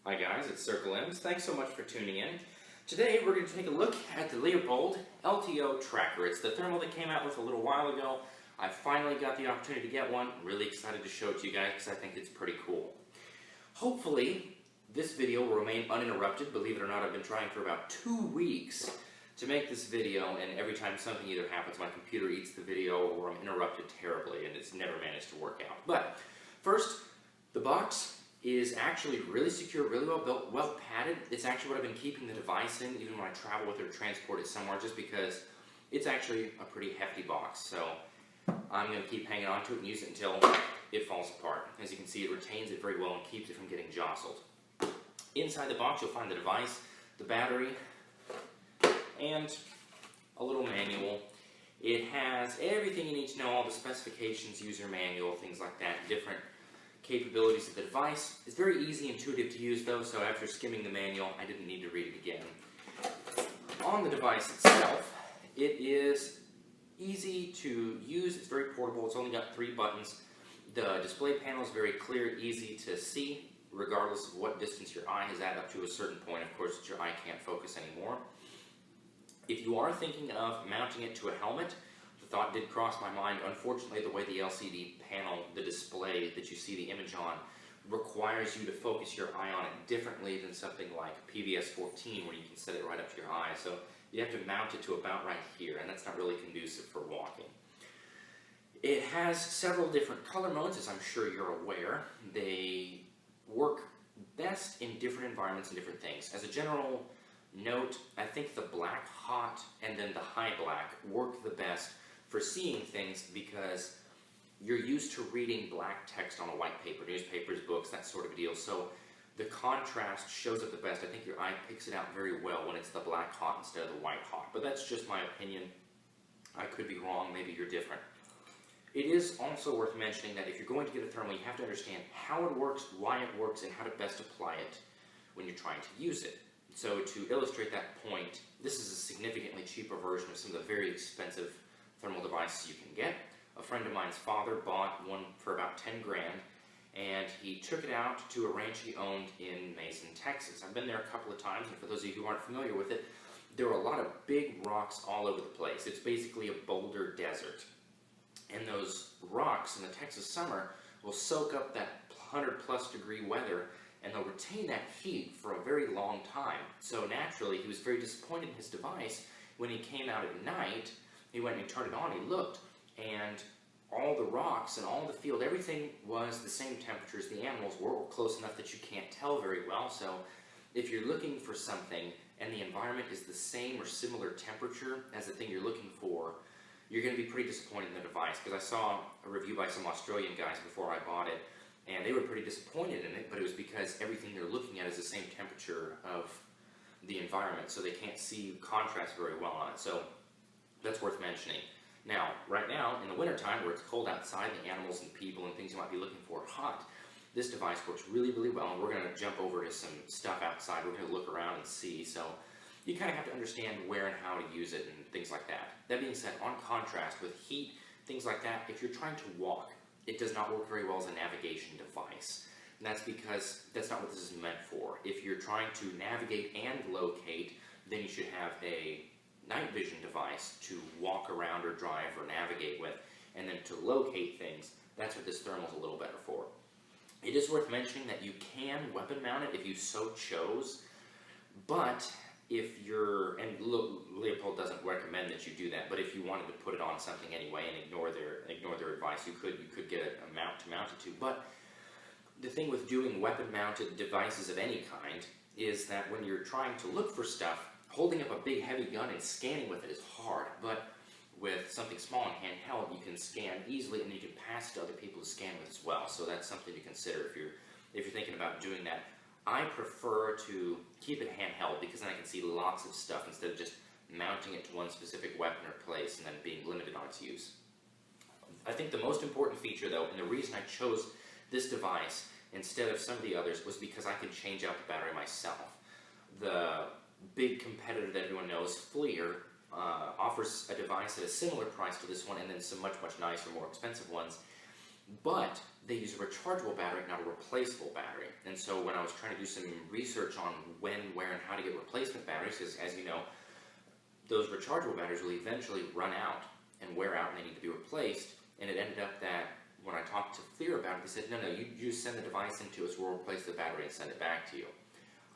Hi guys, it's Circle M's. Thanks so much for tuning in. Today we're going to take a look at the Leupold LTO tracker. It's the thermal that came out with a little while ago. I finally got the opportunity to get one. I'm really excited to show it to you guys because I think it's pretty cool. Hopefully this video will remain uninterrupted. Believe it or not, I've been trying for about 2 weeks to make this video, and every time something either happens, my computer eats the video or I'm interrupted terribly, and it's never managed to work out. But first, the box is actually really secure, really well built, well padded. It's actually what I've been keeping the device in, even when I travel with it or transport it somewhere, just because it's actually a pretty hefty box. So I'm going to keep hanging on to it and use it until it falls apart. As you can see, it retains it very well and keeps it from getting jostled. Inside the box, you'll find the device, the battery, and a little manual. It has everything you need to know, all the specifications, user manual, things like that, different capabilities of the device. It's very easy, intuitive to use though, so after skimming the manual, I didn't need to read it again. On the device itself, it is easy to use. It's very portable. It's only got 3 buttons. The display panel is very clear, easy to see, regardless of what distance your eye is at up to a certain point, of course, that your eye can't focus anymore. If you are thinking of mounting it to a helmet, the thought did cross my mind. Unfortunately, the way the LCD panel, the display that you see the image on, requires you to focus your eye on it differently than something like PVS 14, where you can set it right up to your eye. So you have to mount it to about right here, and that's not really conducive for walking. It has several different color modes, as I'm sure you're aware. They work best in different environments and different things. As a general note, I think the black hot and then the high black work the best for seeing things because you're used to reading black text on a white paper, newspapers, books, that sort of deal. So the contrast shows up the best. I think your eye picks it out very well when it's the black hot instead of the white hot. But that's just my opinion. I could be wrong. Maybe you're different. It is also worth mentioning that if you're going to get a thermal, you have to understand how it works, why it works, and how to best apply it when you're trying to use it. So to illustrate that point, this is a significantly cheaper version of some of the very expensive thermal devices you can get. A friend of mine's father bought one for about 10 grand, and he took it out to a ranch he owned in Mason, Texas. I've been there a couple of times, and for those of you who aren't familiar with it, there are a lot of big rocks all over the place. It's basically a boulder desert. And those rocks in the Texas summer will soak up that 100+ degree weather, and they'll retain that heat for a very long time. So naturally, he was very disappointed in his device when he came out at night. He went and he turned it on, he looked, and all the rocks and all the field, everything was the same temperatures. The animals were close enough that you can't tell very well. So if you're looking for something and the environment is the same or similar temperature as the thing you're looking for, you're going to be pretty disappointed in the device. Because I saw a review by some Australian guys before I bought it, and they were pretty disappointed in it, but it was because everything they're looking at is the same temperature of the environment, so they can't see contrast very well on it. So that's worth mentioning. Now, right now, in the wintertime, where it's cold outside, the animals and people and things you might be looking for are hot, this device works really, really well, and we're going to jump over to some stuff outside. We're going to look around and see, so you kind of have to understand where and how to use it and things like that. That being said, on contrast, with heat, things like that, if you're trying to walk, it does not work very well as a navigation device. And that's because that's not what this is meant for. If you're trying to navigate and locate, then you should have a night vision device to walk around or drive or navigate with. And then to locate things, that's what this thermal is a little better for. It is worth mentioning that you can weapon mount it if you so chose, but if you're, and Leupold doesn't recommend that you do that, but if you wanted to put it on something anyway and ignore their advice, you could get a mount to mount it to. But the thing with doing weapon-mounted devices of any kind is that when you're trying to look for stuff, holding up a big heavy gun and scanning with it is hard. But with something small and handheld, you can scan easily, and you can pass it to other people to scan with as well. So that's something to consider if you're thinking about doing that. I prefer to keep it handheld because then I can see lots of stuff instead of just mounting it to one specific weapon or place and then being limited on its use. I think the most important feature though, and the reason I chose this device instead of some of the others, was because I can change out the battery myself. The big competitor that everyone knows, FLIR, offers a device at a similar price to this one, and then some much, much nicer, more expensive ones. but they use a rechargeable battery, not a replaceable battery. And so when I was trying to do some research on when, where, and how to get replacement batteries, because as you know, those rechargeable batteries will eventually run out and wear out and they need to be replaced. And it ended up that when I talked to Clear about it, they said, no, you just send the device into us, we'll replace the battery and send it back to you.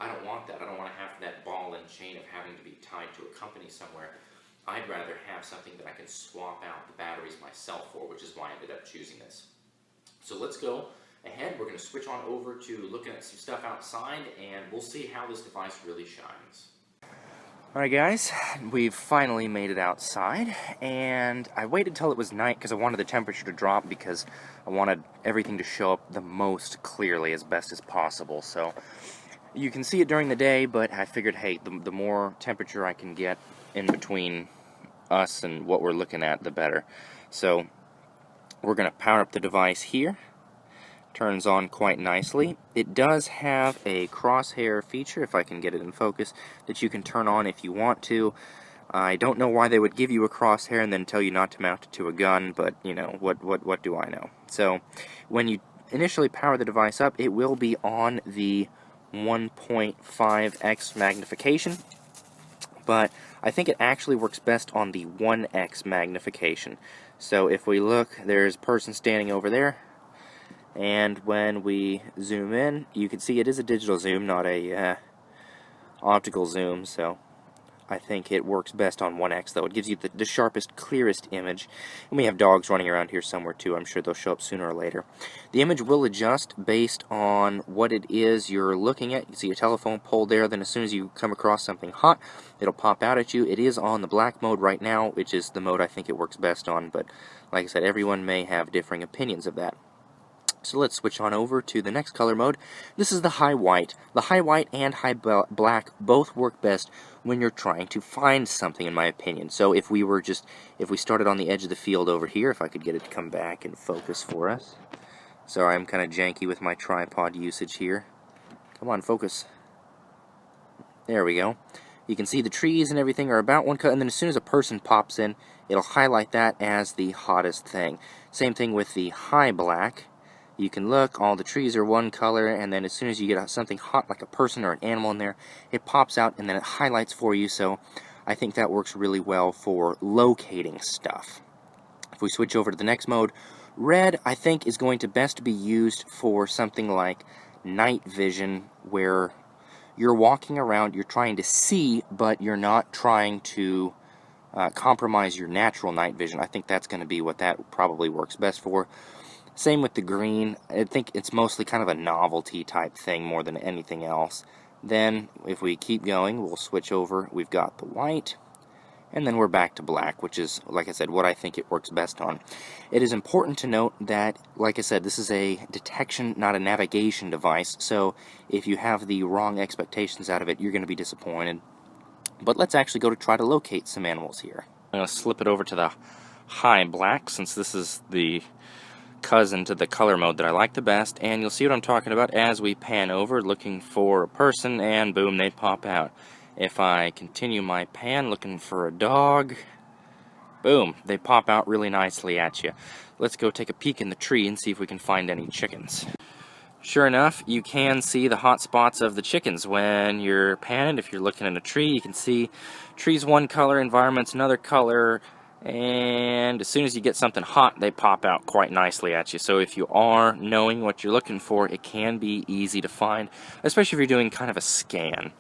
I don't want that. I don't want to have that ball and chain of having to be tied to a company somewhere. I'd rather have something that I can swap out the batteries myself for, which is why I ended up choosing this. So let's go ahead. We're going to switch on over to looking at some stuff outside, and we'll see how this device really shines. Alright guys, we've finally made it outside, and I waited till it was night because I wanted the temperature to drop because I wanted everything to show up the most clearly as best as possible. So you can see it during the day, but I figured, hey, the more temperature I can get in between us and what we're looking at, the better. So we're going to power up the device here. Turns on quite nicely. It does have a crosshair feature, if I can get it in focus, that you can turn on if you want to. I don't know why they would give you a crosshair and then tell you not to mount it to a gun, but you know, what do I know? So when you initially power the device up, it will be on the 1.5x magnification, but I think it actually works best on the 1x magnification. So if we look, there's a person standing over there. And when we zoom in, you can see it is a digital zoom, not a optical zoom, so I think it works best on 1x, though. It gives you the sharpest, clearest image. And we have dogs running around here somewhere, too. I'm sure they'll show up sooner or later. The image will adjust based on what it is you're looking at. You see a telephone pole there, then as soon as you come across something hot, it'll pop out at you. It is on the black mode right now, which is the mode I think it works best on, but like I said, everyone may have differing opinions of that. So let's switch on over to the next color mode. This is the high white. The high white and high black both work best when you're trying to find something, in my opinion. So if we started on the edge of the field over here, if I could get it to come back and focus for us. Sorry, I'm kind of janky with my tripod usage here. Come on, focus. There we go. You can see the trees and everything are about one color, and then as soon as a person pops in, it'll highlight that as the hottest thing. Same thing with the high black. You can look, all the trees are one color, and then as soon as you get something hot like a person or an animal in there, it pops out and then it highlights for you, so I think that works really well for locating stuff. If we switch over to the next mode, red I think is going to best be used for something like night vision, where you're walking around, you're trying to see, but you're not trying to compromise your natural night vision. I think that's going to be what that probably works best for. Same with the green. I think it's mostly kind of a novelty type thing more than anything else. Then, if we keep going, we'll switch over. We've got the white, and then we're back to black, which is, like I said, what I think it works best on. It is important to note that, like I said, this is a detection, not a navigation device, so if you have the wrong expectations out of it, you're going to be disappointed. But let's actually go to try to locate some animals here. I'm going to slip it over to the high black, since this is the cousin to the color mode that I like the best, and you'll see what I'm talking about as we pan over looking for a person, and boom, they pop out. If I continue my pan looking for a dog, boom, they pop out really nicely at you. Let's go take a peek in the tree and see if we can find any chickens. Sure enough, you can see the hot spots of the chickens when you're panning. If you're looking in a tree, you can see trees one color, environment's another color, and as soon as you get something hot, they pop out quite nicely at you. So if you are knowing what you're looking for, it can be easy to find, especially if you're doing kind of a scan.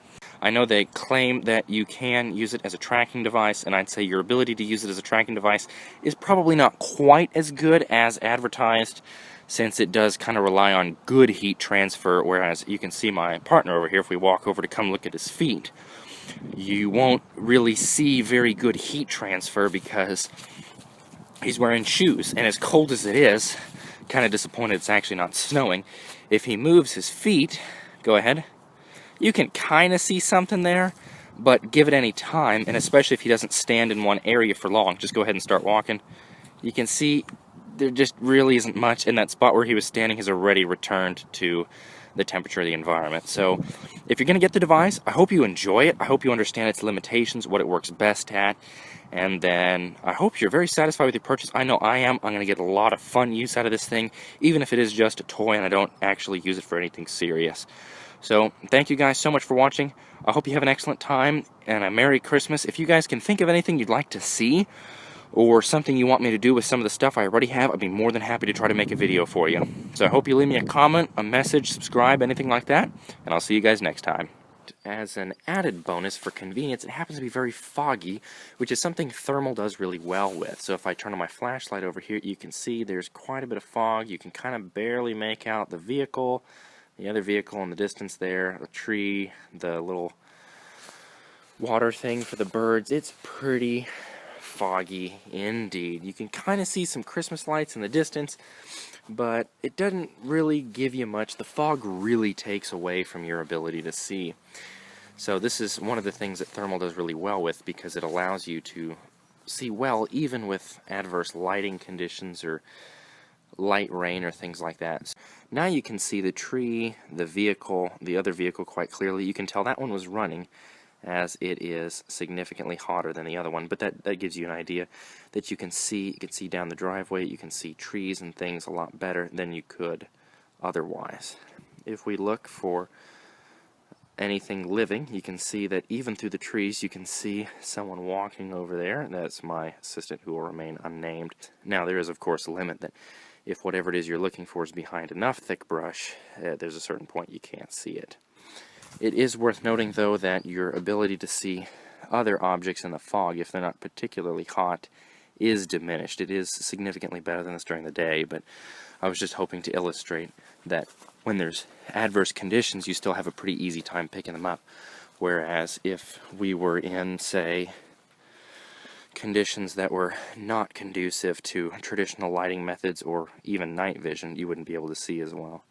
I know they claim that you can use it as a tracking device, and I'd say your ability to use it as a tracking device is probably not quite as good as advertised, since it does kind of rely on good heat transfer, whereas you can see my partner over here, if we walk over to come look at his feet, you won't really see very good heat transfer because he's wearing shoes, and as cold as it is, kind of disappointed it's actually not snowing. If he moves his feet, go ahead, you can kind of see something there, but give it any time, and especially if he doesn't stand in one area for long, just go ahead and start walking. You can see there just really isn't much, and that spot where he was standing has already returned to the temperature of the environment. So if you're going to get the device, I hope you enjoy it. I hope you understand its limitations, what it works best at, And then I hope you're very satisfied with your purchase. I know I am. I'm going to get a lot of fun use out of this thing, even if it is just a toy and I don't actually use it for anything serious. So, thank you guys so much for watching. I hope you have an excellent time and a Merry Christmas. If you guys can think of anything you'd like to see, or something you want me to do with some of the stuff I already have, I'd be more than happy to try to make a video for you. So I hope you leave me a comment, a message, subscribe, anything like that, and I'll see you guys next time. As an added bonus for convenience, it happens to be very foggy, which is something thermal does really well with. So if I turn on my flashlight over here, you can see there's quite a bit of fog. You can kind of barely make out the vehicle, the other vehicle in the distance there, the tree, the little water thing for the birds. It's pretty foggy indeed. You can kind of see some Christmas lights in the distance, but it doesn't really give you much. The fog really takes away from your ability to see. So this is one of the things that thermal does really well with, because it allows you to see well even with adverse lighting conditions or light rain or things like that. Now you can see the tree, the vehicle, the other vehicle quite clearly. You can tell that one was running, as it is significantly hotter than the other one, but that gives you an idea that you can see down the driveway, you can see trees and things a lot better than you could otherwise. If we look for anything living, you can see that even through the trees you can see someone walking over there. That's my assistant, who will remain unnamed. Now there is of course a limit that if whatever it is you're looking for is behind enough thick brush, there's a certain point you can't see it. It is worth noting, though, that your ability to see other objects in the fog, if they're not particularly hot, is diminished. It is significantly better than this during the day, but I was just hoping to illustrate that when there's adverse conditions, you still have a pretty easy time picking them up. Whereas if we were in, say, conditions that were not conducive to traditional lighting methods or even night vision, you wouldn't be able to see as well.